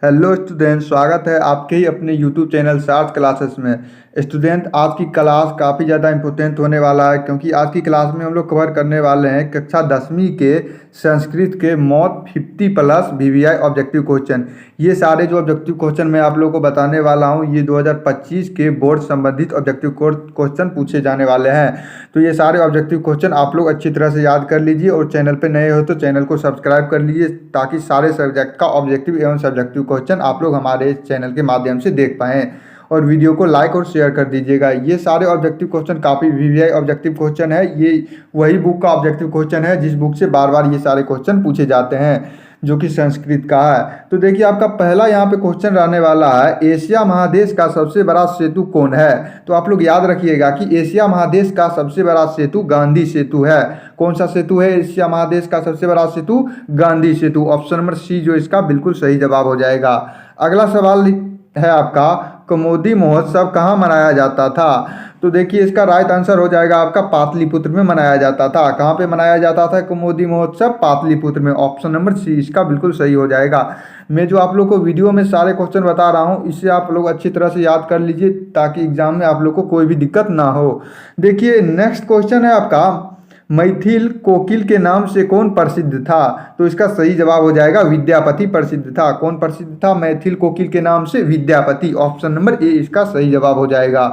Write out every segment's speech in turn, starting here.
Hello student, स्वागत है आपके ही अपने यूट्यूब चैनल सार्थ क्लासेस में। स्टूडेंट, आज की क्लास काफ़ी ज़्यादा इंपॉर्टेंट होने वाला है, क्योंकि आज की क्लास में हम लोग कवर करने वाले हैं कक्षा 10वीं के संस्कृत के मॉड 50+ वीवीआई ऑब्जेक्टिव क्वेश्चन। ये सारे जो ऑब्जेक्टिव क्वेश्चन मैं आप लोगों को बताने वाला हूँ, ये 2025 के बोर्ड संबंधित ऑब्जेक्टिव क्वेश्चन पूछे जाने वाले हैं। तो ये सारे ऑब्जेक्टिव क्वेश्चन आप लोग अच्छी तरह से याद कर लीजिए, और चैनल पे नए हो तो चैनल को सब्सक्राइब कर लीजिए, ताकि सारे सब्जेक्ट का ऑब्जेक्टिव एवं सब्जेक्टिव क्वेश्चन आप लोग हमारे चैनल के माध्यम से देख पाएँ। और वीडियो को लाइक और शेयर कर दीजिएगा। ये सारे ऑब्जेक्टिव क्वेश्चन काफ़ी वीवीआई ऑब्जेक्टिव क्वेश्चन है। ये वही बुक का ऑब्जेक्टिव क्वेश्चन है जिस बुक से बार बार ये सारे क्वेश्चन पूछे जाते हैं, जो कि संस्कृत का है। तो देखिए, आपका पहला यहाँ पे क्वेश्चन रहने वाला है, एशिया महादेश का सबसे बड़ा सेतु कौन है। तो आप लोग याद रखिएगा कि एशिया महादेश का सबसे बड़ा सेतु गांधी सेतु है। कौन सा सेतु है एशिया महादेश का सबसे बड़ा सेतु? गांधी सेतु। ऑप्शन नंबर सी जो इसका बिल्कुल सही जवाब हो जाएगा। अगला सवाल है आपका, कमोदी महोत्सव कहाँ मनाया जाता था। तो देखिए, इसका राइट आंसर हो जाएगा आपका पाटलिपुत्र में मनाया जाता था। कहाँ पे मनाया जाता था कमोदी महोत्सव? पाटलिपुत्र में। ऑप्शन नंबर सी इसका बिल्कुल सही हो जाएगा। मैं जो आप लोग को वीडियो में सारे क्वेश्चन बता रहा हूँ, इससे आप लोग अच्छी तरह से याद कर लीजिए, ताकि एग्जाम में आप लोग को कोई भी दिक्कत ना हो। देखिए, नेक्स्ट क्वेश्चन है आपका, मैथिल कोकिल के नाम से कौन प्रसिद्ध था। तो इसका सही जवाब हो जाएगा विद्यापति प्रसिद्ध था। कौन प्रसिद्ध था मैथिल कोकिल के नाम से? विद्यापति। ऑप्शन नंबर ए इसका सही जवाब हो जाएगा।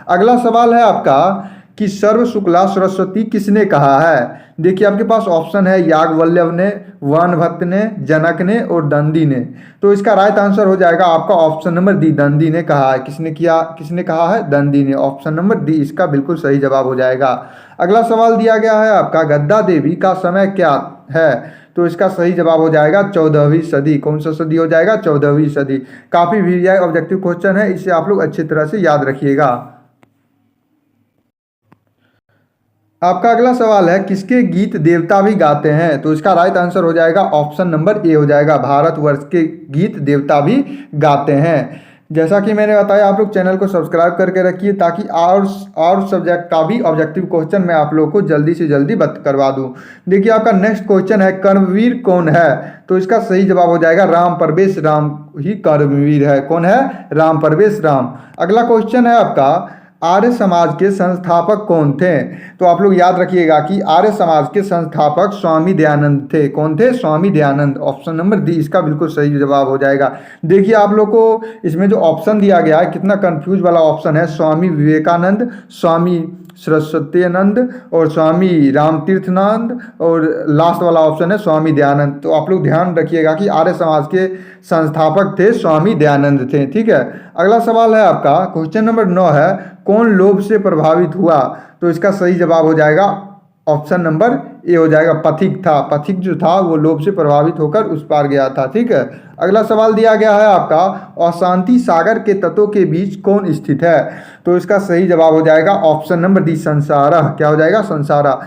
अगला सवाल है आपका कि सर्व शुक्ला सरस्वती किसने कहा है। देखिए, आपके पास ऑप्शन है याज्ञवल्क्य ने, वानभट्ट ने, जनक ने और दंडी ने। तो इसका राइट आंसर हो जाएगा आपका ऑप्शन नंबर डी, दंडी ने कहा है। किसने कहा है? दंडी ने। ऑप्शन नंबर डी इसका बिल्कुल सही जवाब हो जाएगा। अगला सवाल दिया गया है आपका, गद्दा देवी का समय क्या है। तो इसका सही जवाब हो जाएगा 14वीं सदी। कौन सा सदी हो जाएगा? 14वीं सदी। काफ़ी वीवीआई ऑब्जेक्टिव क्वेश्चन है, इसे आप लोग अच्छी तरह से याद रखिएगा। आपका अगला सवाल है, किसके गीत देवता भी गाते हैं। तो इसका राइट आंसर हो जाएगा ऑप्शन नंबर ए हो जाएगा, भारतवर्ष के गीत देवता भी गाते हैं। जैसा कि मैंने बताया, आप लोग चैनल को सब्सक्राइब करके रखिए, ताकि और सब्जेक्ट का भी ऑब्जेक्टिव क्वेश्चन मैं आप लोग को जल्दी से जल्दी करवा दूं। देखिए, आपका नेक्स्ट क्वेश्चन है, कर्मवीर कौन है। तो इसका सही जवाब हो जाएगा राम परवेश राम ही कर्मवीर है। कौन है? राम परवेश राम। अगला क्वेश्चन है आपका, आर्य समाज के संस्थापक कौन थे। तो आप लोग याद रखिएगा कि आर्य समाज के संस्थापक स्वामी दयानंद थे। कौन थे? Swami Dayanand. Option number D इसका बिल्कुल सही जवाब हो जाएगा। देखिए, आप लोग को इसमें जो ऑप्शन दिया गया है, कितना कंफ्यूज वाला ऑप्शन है। स्वामी विवेकानंद, स्वामी सरस्वतीनंद और स्वामी रामतीर्थनंद, और लास्ट वाला ऑप्शन है स्वामी दयानंद। तो आप लोग ध्यान रखिएगा कि आर्य समाज के संस्थापक थे स्वामी दयानंद थे। ठीक है। अगला सवाल है आपका, क्वेश्चन नंबर 9 है, कौन लोभ से प्रभावित हुआ। तो इसका सही जवाब हो जाएगा ऑप्शन नंबर ए हो जाएगा, पथिक था। पथिक जो था वो लोभ से प्रभावित होकर उस पार गया था। ठीक है। अगला सवाल दिया गया है आपका, अशांति सागर के तटों के बीच कौन स्थित है। तो इसका सही जवाब हो जाएगा ऑप्शन नंबर डी, संसारा। क्या हो जाएगा? संसारा।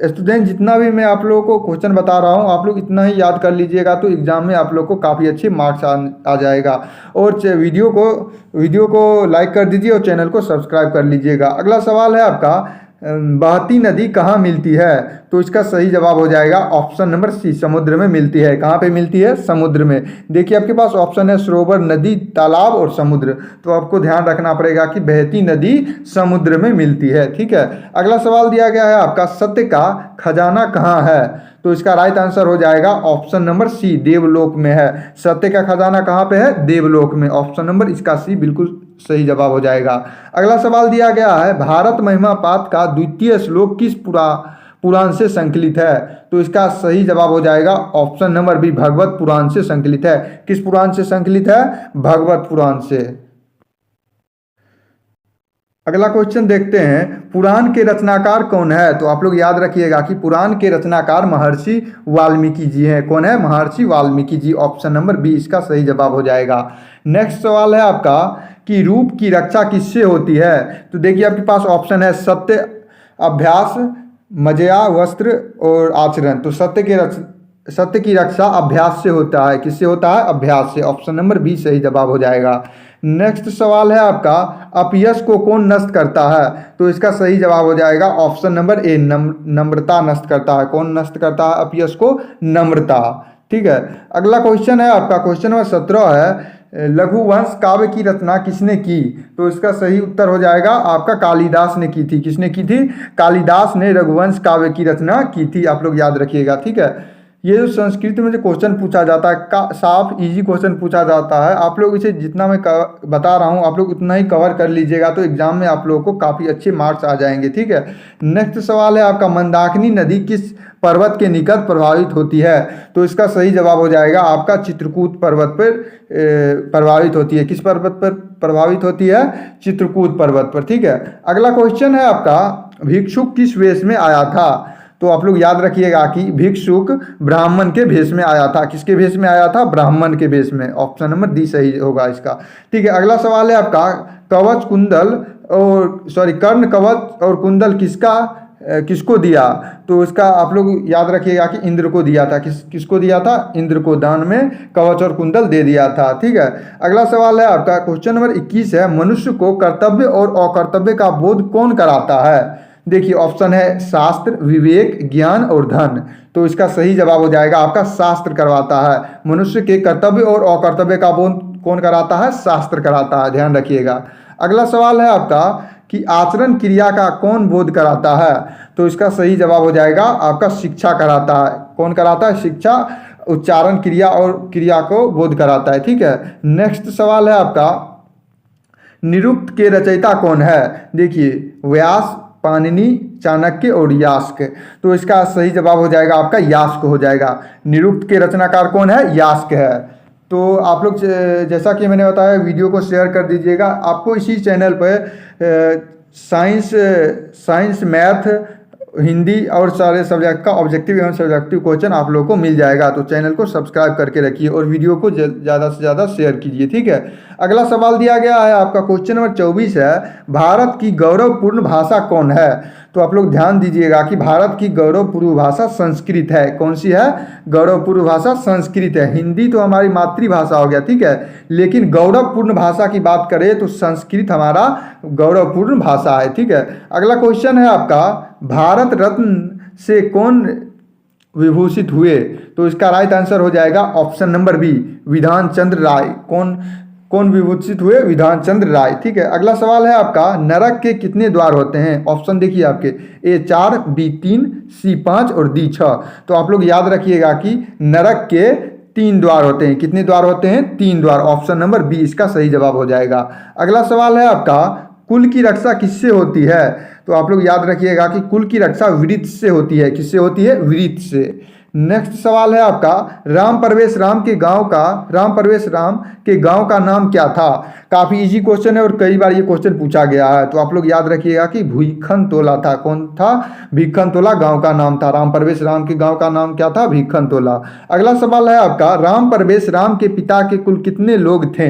स्टूडेंट, जितना भी मैं आप लोगों को क्वेश्चन बता रहा हूँ, आप लोग इतना ही याद कर लीजिएगा, तो एग्जाम में आप लोग को काफ़ी अच्छे मार्क्स आ जाएगा। और वीडियो को लाइक कर दीजिए और चैनल को सब्सक्राइब कर लीजिएगा। अगला सवाल है आपका, बहती नदी कहाँ मिलती है। तो इसका सही जवाब हो जाएगा ऑप्शन नंबर सी, समुद्र में मिलती है। कहाँ पे मिलती है? समुद्र में। देखिए, आपके पास ऑप्शन है सरोवर, नदी, तालाब और समुद्र। तो आपको ध्यान रखना पड़ेगा कि बहती नदी समुद्र में मिलती है। ठीक है। अगला सवाल दिया गया है आपका, सत्य का खजाना कहाँ है। तो इसका राइट आंसर हो जाएगा ऑप्शन नंबर सी, देवलोक में है। सत्य का खजाना कहाँ पे है? देवलोक में। ऑप्शन नंबर इसका सी बिल्कुल सही जवाब हो जाएगा। अगला सवाल दिया गया है, भारत महिमा पाठ का द्वितीय श्लोक किस पुराण से संकलित है। तो इसका सही जवाब हो जाएगा ऑप्शन नंबर बी, भगवत पुराण से संकलित है। किस पुराण से संकलित है? भगवत पुराण से। अगला क्वेश्चन देखते हैं, पुराण के रचनाकार कौन है। तो आप लोग याद रखिएगा कि पुराण के रचनाकार महर्षि वाल्मीकि जी हैं। कौन है? महर्षि Valmiki ji. Option number B इसका सही जवाब हो जाएगा। नेक्स्ट सवाल है आपका कि रूप की रक्षा किससे होती है। तो देखिए, आपके पास ऑप्शन है सत्य, अभ्यास, मजया, वस्त्र और आचरण। तो सत्य की रक्षा अभ्यास से होता है। किससे होता है? अभ्यास से। ऑप्शन नंबर बी सही जवाब हो जाएगा। नेक्स्ट सवाल है आपका, अपयश को कौन नष्ट करता है। तो इसका सही जवाब हो जाएगा ऑप्शन नंबर ए, नम्रता नष्ट करता है। कौन नष्ट करता है अपयश को? नम्रता। ठीक है। अगला क्वेश्चन है आपका क्वेश्चन नंबर 17 है, लघुवंश काव्य की रचना किसने की? तो इसका सही उत्तर हो जाएगा आपका कालिदास ने की थी। किसने की थी? कालिदास ने रघुवंश काव्य की रचना की थी, आप लोग याद रखिएगा, ठीक है। ये जो संस्कृत में जो क्वेश्चन पूछा जाता है साफ इजी क्वेश्चन पूछा जाता है, आप लोग इसे जितना मैं बता रहा हूँ आप लोग उतना ही कवर कर लीजिएगा तो एग्जाम में आप लोगों को काफ़ी अच्छे मार्क्स आ जाएंगे, ठीक है। नेक्स्ट सवाल है आपका, मंदाकिनी नदी किस पर्वत के निकट प्रभावित होती है? तो इसका सही जवाब हो जाएगा आपका चित्रकूट पर्वत पर प्रभावित होती है। किस पर्वत पर प्रभावित होती है? चित्रकूट पर्वत पर, ठीक है। अगला क्वेश्चन है आपका, भिक्षुक किस वेश में आया था? तो आप लोग याद रखिएगा कि भिक्षुक ब्राह्मण के भेष में आया था। किसके भेष में आया था? ब्राह्मण के भेष में। ऑप्शन नंबर डी सही होगा इसका, ठीक है। अगला सवाल है आपका, कवच कुंडल और कर्ण कवच और कुंडल किसको दिया? तो इसका आप लोग याद रखिएगा कि इंद्र को दिया था। किसको दिया था? इंद्र को दान में कवच और कुंडल दे दिया था, ठीक है। अगला सवाल है आपका क्वेश्चन नंबर 21 है, मनुष्य को कर्तव्य और अकर्तव्य का बोध कौन कराता है? देखिए ऑप्शन है शास्त्र, विवेक, ज्ञान और धन। तो इसका सही जवाब हो जाएगा आपका शास्त्र करवाता है। मनुष्य के कर्तव्य और अकर्तव्य का बोध कौन कराता है? शास्त्र कराता है, ध्यान रखिएगा। अगला सवाल है आपका कि आचरण क्रिया का कौन बोध कराता है? तो इसका सही जवाब हो जाएगा आपका शिक्षा कराता है। कौन कराता है? शिक्षा उच्चारण क्रिया और क्रिया को बोध कराता है, ठीक है। नेक्स्ट सवाल है आपका, निरुक्त के रचयिता कौन है? देखिए व्यास, पाणिनि, चाणक्य और यास्क। तो इसका सही जवाब हो जाएगा आपका यास्क हो जाएगा। निरुक्त के रचनाकार कौन है? यास्क है। तो आप लोग जैसा कि मैंने बताया वीडियो को शेयर कर दीजिएगा। आपको इसी चैनल पर साइंस, मैथ, हिंदी और सारे सब्जेक्ट का ऑब्जेक्टिव एवं सब्जेक्टिव क्वेश्चन आप लोगों को मिल जाएगा। तो चैनल को सब्सक्राइब करके रखिए और वीडियो को ज़्यादा से ज़्यादा शेयर कीजिए, ठीक है। अगला सवाल दिया गया है आपका क्वेश्चन नंबर 24 है, भारत की गौरवपूर्ण भाषा कौन है? तो आप लोग ध्यान दीजिएगा कि भारत की गौरवपूर्ण भाषा संस्कृत है। कौन सी है? गौरवपूर्ण भाषा संस्कृत है। हिंदी तो हमारी मातृभाषा हो गया, ठीक है, लेकिन गौरवपूर्ण भाषा की बात करें तो संस्कृत हमारा गौरवपूर्ण भाषा है, ठीक है। अगला क्वेश्चन है आपका, भारत रत्न से कौन विभूषित हुए? तो इसका राइट आंसर हो जाएगा option number B, Bidhan Chandra राय। कौन विभूषित हुए? विधान चंद्र राय, ठीक है। अगला सवाल है आपका, नरक के कितने द्वार होते हैं? ऑप्शन देखिए आपके, ए 4, बी 3, सी 5 और डी 6। तो आप लोग याद रखिएगा कि नरक के 3 द्वार होते हैं। कितने द्वार होते हैं? 3 द्वार। ऑप्शन नंबर बी इसका सही जवाब हो जाएगा। अगला सवाल है आपका, कुल की रक्षा किससे होती है? तो आप लोग याद रखिएगा कि कुल की रक्षा वृत्त से होती है। किससे होती है? वृत्त से। नेक्स्ट सवाल है आपका, राम परवेश राम के गांव का नाम क्या था? काफ़ी इजी क्वेश्चन है और कई बार ये क्वेश्चन पूछा गया है। तो आप लोग याद रखिएगा कि भिखनतोला था। कौन था? भिखनतोला गांव का नाम था। राम परवेश राम के गांव का नाम क्या था? भिखनतोला। अगला सवाल है आपका, राम परवेश राम के पिता के कुल कितने लोग थे?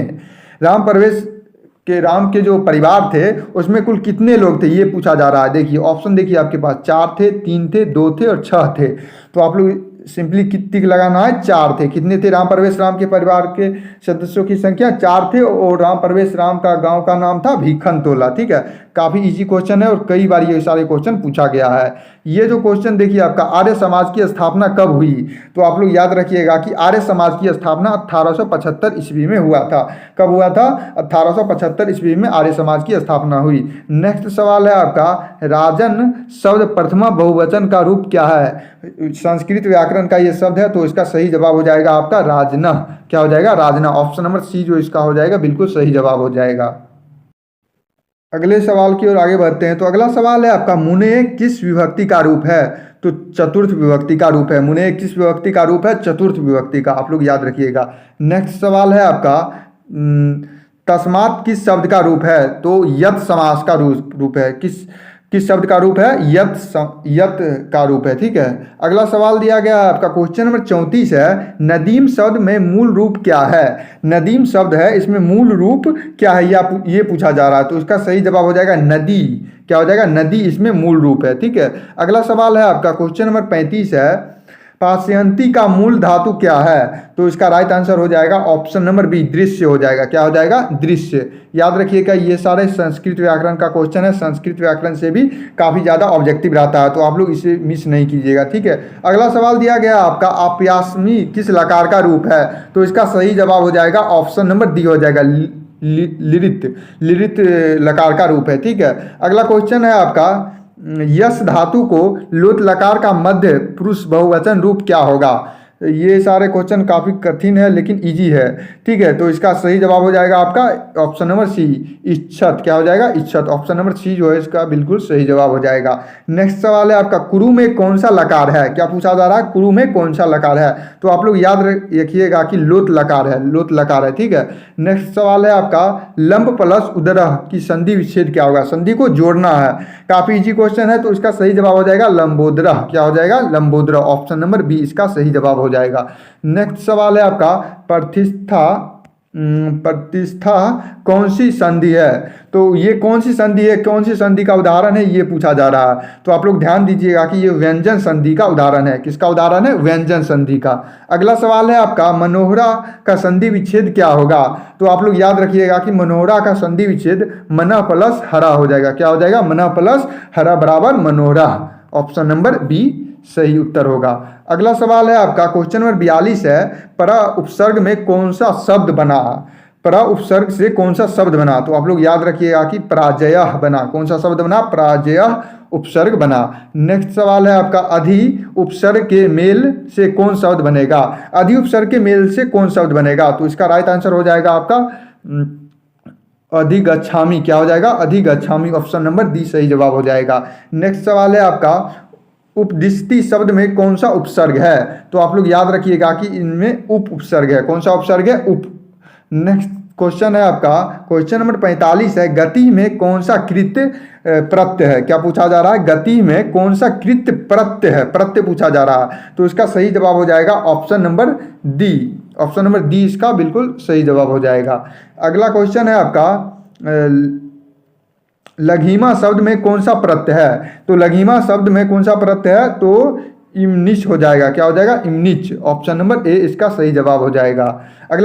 राम के जो परिवार थे उसमें कुल कितने लोग थे ये पूछा जा रहा है। देखिए ऑप्शन देखिए आपके पास, 4 थे, 3 थे, 2 थे और 6 थे। तो आप लोग सिंपली टिक लगाना है, 4 थे। कितने थे राम परवेश राम के परिवार के सदस्यों की संख्या? 4 थे और राम परवेश राम का गांव का नाम था भिखनतोला, ठीक है। काफ़ी इजी क्वेश्चन है और कई बार ये सारे क्वेश्चन पूछा गया है। ये जो क्वेश्चन देखिए आपका, आर्य समाज की स्थापना कब हुई? तो आप लोग याद रखिएगा कि आर्य समाज की स्थापना 1875 ईस्वी में हुआ था। कब हुआ था? 1875 ईस्वी में आर्य समाज की स्थापना हुई। नेक्स्ट सवाल है आपका, राजन शब्द प्रथमा बहुवचन का रूप क्या है? संस्कृत व्याकरण का ये शब्द है, तो इसका सही जवाब हो जाएगा आपका राजना। क्या हो जाएगा? राजना। ऑप्शन नंबर सी जो इसका हो जाएगा बिल्कुल सही जवाब हो जाएगा। अगले सवाल की ओर आगे बढ़ते हैं। तो अगला सवाल है आपका, मुने किस विभक्ति का रूप है? तो चतुर्थ विभक्ति का रूप है। मुने किस विभक्ति का रूप है? चतुर्थ विभक्ति का। आप लोग याद रखिएगा। नेक्स्ट सवाल है आपका, तस्मात् किस शब्द का रूप है? तो यत समास का रूप है। किस शब्द का रूप है? यत का रूप है, ठीक है। अगला सवाल दिया गया है आपका क्वेश्चन नंबर 34 है, नदीम शब्द में मूल रूप क्या है? नदीम शब्द है, इसमें मूल रूप क्या है ये पूछा जा रहा है। तो इसका सही जवाब हो जाएगा नदी। क्या हो जाएगा? नदी इसमें मूल रूप है, ठीक है। अगला सवाल है आपका क्वेश्चन नंबर 35 है, पाषाणिति का मूल धातु क्या है? तो इसका राइट आंसर हो जाएगा ऑप्शन नंबर बी, दृश्य हो जाएगा। क्या हो जाएगा? दृश्य। याद रखिएगा ये सारे संस्कृत व्याकरण का क्वेश्चन है। संस्कृत व्याकरण से भी काफ़ी ज़्यादा ऑब्जेक्टिव रहता है, तो आप लोग इसे मिस नहीं कीजिएगा, ठीक है। अगला सवाल दिया गया आपका, आप्यास्मी किस लकार का रूप है? तो इसका सही जवाब हो जाएगा ऑप्शन नंबर डी हो जाएगा, लिरित। लिरित लकार का रूप है, ठीक है। अगला क्वेश्चन है आपका, यस धातु को लोट लकार का मध्य पुरुष बहुवचन रूप क्या होगा? ये सारे क्वेश्चन काफ़ी कठिन है लेकिन इजी है, ठीक है। तो इसका सही जवाब हो जाएगा आपका ऑप्शन नंबर सी, इच्छत। क्या हो जाएगा? इच्छत। ऑप्शन नंबर सी जो है इसका बिल्कुल सही जवाब हो जाएगा। नेक्स्ट सवाल है आपका, कुरु में कौन सा लकार है? क्या पूछा जा रहा है? कुरु में कौन सा लकार है? तो आप लोग याद रखिएगा कि लोट लकार है, लोट लकार है, ठीक है। नेक्स्ट सवाल है आपका, लंब प्लस उदरह की संधि विच्छेद क्या होगा? संधि को जोड़ना है, काफ़ी इजी क्वेश्चन है, तो इसका सही जवाब हो जाएगा लंबोदरह। क्या हो जाएगा? लंबोदरह। ऑप्शन नंबर बी इसका सही जवाब हो जाएगा। नेक्स्ट सवाल है आपका, प्रतिष्ठा कौन सी संधि है? तो ये कौन सी संधि है, कौन सी संधि का उदाहरण है, ये पूछा जा रहा है। तो आप लोग ध्यान दीजिएगा कि ये व्यंजन संधि का उदाहरण है। किसका उदाहरण है? व्यंजन संधि का। अगला सवाल है आपका, मनोहरा का संधि विच्छेद क्या होगा? तो आप लोग याद रखिएगा कि मनोहरा का संधि विच्छेद मना प्लस हरा हो जाएगा। क्या हो जाएगा? मना प्लस हरा बराबर मनोहरा। ऑप्शन नंबर बी सही उत्तर होगा। अगला सवाल है आपका, क्वेश्चन नंबर 42 है, परा उपसर्ग में कौन सा शब्द बना? परा उपसर्ग से कौन सा शब्द बना? तो आप लोग याद रखिएगा कि पराजयः बना। कौन सा शब्द बना? पराजयः उपसर्ग बना। नेक्स्ट सवाल है आपका, अधि उपसर्ग के मेल से कौन शब्द बनेगा? अधि उपसर्ग के मेल से कौन शब्द बनेगा? तो इसका राइट आंसर हो जाएगा आपका अधिगच्छामि। क्या हो जाएगा? अधिगच्छामि। ऑप्शन नंबर डी सही जवाब हो जाएगा। नेक्स्ट सवाल है आपका, उपदिष्टि शब्द में कौन सा उपसर्ग है? तो आप लोग याद रखिएगा कि इनमें उप उपसर्ग है। कौन सा उपसर्ग है? उप। नेक्स्ट क्वेश्चन है आपका, क्वेश्चन नंबर 45 है, गति में कौन सा कृत्य प्रत्यय है? क्या पूछा जा रहा है? गति में कौन सा कृत्य प्रत्यय है? प्रत्यय पूछा जा रहा है, तो इसका सही जवाब हो जाएगा option number D. Option number D इसका बिल्कुल सही जवाब हो जाएगा। अगला क्वेश्चन है आपका, लघिमा शब्द में कौन सा प्रत्यय है? तो लघिमा शब्द में कौन सा प्रत्यय है? तो इमनिच हो जाएगा। क्या हो जाएगा? इमनिच। ऑप्शन नंबर ए इसका सही जवाब हो जाएगा। अगला